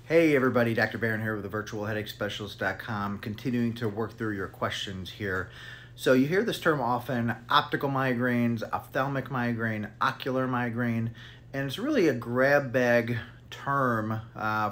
Hey everybody, Dr. Barron here with the virtualheadachespecialist.com, continuing to work through your questions here. So you hear this term often, optical migraines, ophthalmic migraine, ocular migraine, and it's really a grab bag term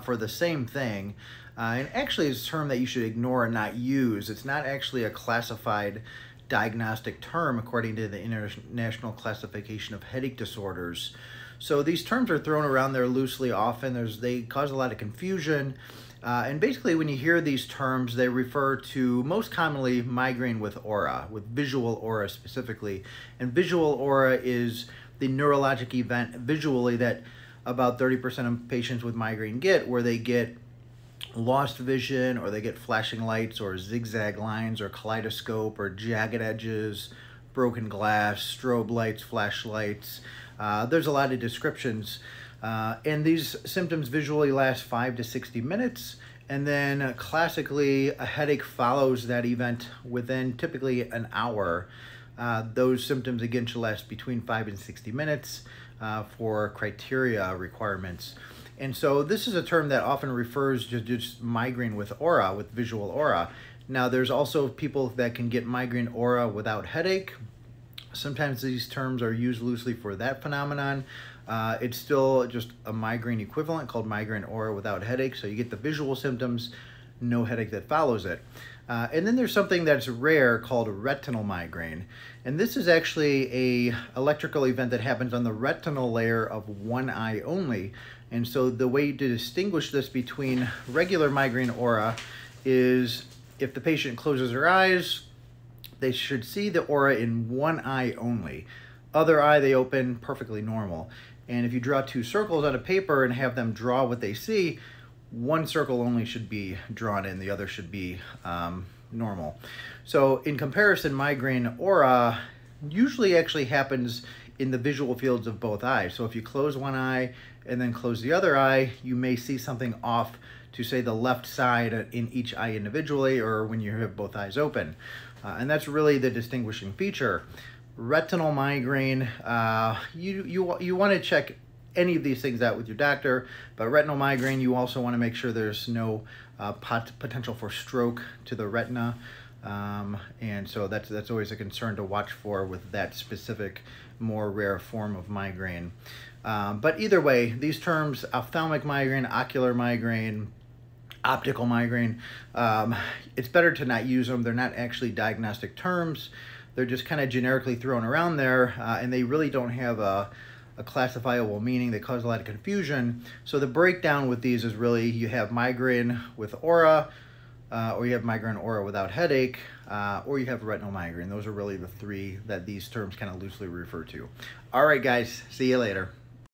for the same thing. And actually it's a term that you should ignore and not use. It's not actually a classified diagnostic term according to the International Classification of Headache Disorders. So these terms are thrown around there loosely often. They cause a lot of confusion. And basically when you hear these terms, they refer to most commonly migraine with aura, with visual aura specifically. And visual aura is the neurologic event visually that about 30% of patients with migraine get, where they get lost vision, or they get flashing lights or zigzag lines or kaleidoscope or jagged edges, broken glass, strobe lights, flashlights. There's a lot of descriptions, and these symptoms visually last 5 to 60 minutes, and then classically a headache follows that event within typically an hour. Those symptoms again should last between 5 and 60 minutes for criteria requirements. And so this is a term that often refers to just migraine with aura, with visual aura. Now there's also people that can get migraine aura without headache. Sometimes these terms are used loosely for that phenomenon. It's still just a migraine equivalent called migraine aura without headache. So you get the visual symptoms, no headache that follows it. And then there's something that's rare called retinal migraine. And this is actually an electrical event that happens on the retinal layer of one eye only. And so the way to distinguish this between regular migraine aura is if the patient closes their eyes, they should see the aura in one eye only. Other eye they open perfectly normal. And if you draw two circles on a paper and have them draw what they see, one circle only should be drawn in, the other should be normal. So in comparison, migraine aura usually actually happens in the visual fields of both eyes. So if you close one eye and then close the other eye, you may see something off to say the left side in each eye individually, or when you have both eyes open. And that's really the distinguishing feature. Retinal migraine, you want to check any of these things out with your doctor, but retinal migraine, you also want to make sure there's no potential for stroke to the retina. And so that's always a concern to watch for with that specific, more rare form of migraine. But either way, these terms, ophthalmic migraine, ocular migraine, optical migraine, it's better to not use them. They're not actually diagnostic terms. They're just kind of generically thrown around there, and they really don't have a classifiable meaning. They cause a lot of confusion. So the breakdown with these is really you have migraine with aura, or you have migraine aura without headache, or you have retinal migraine. Those are really the three that these terms kind of loosely refer to. All right, guys, see you later.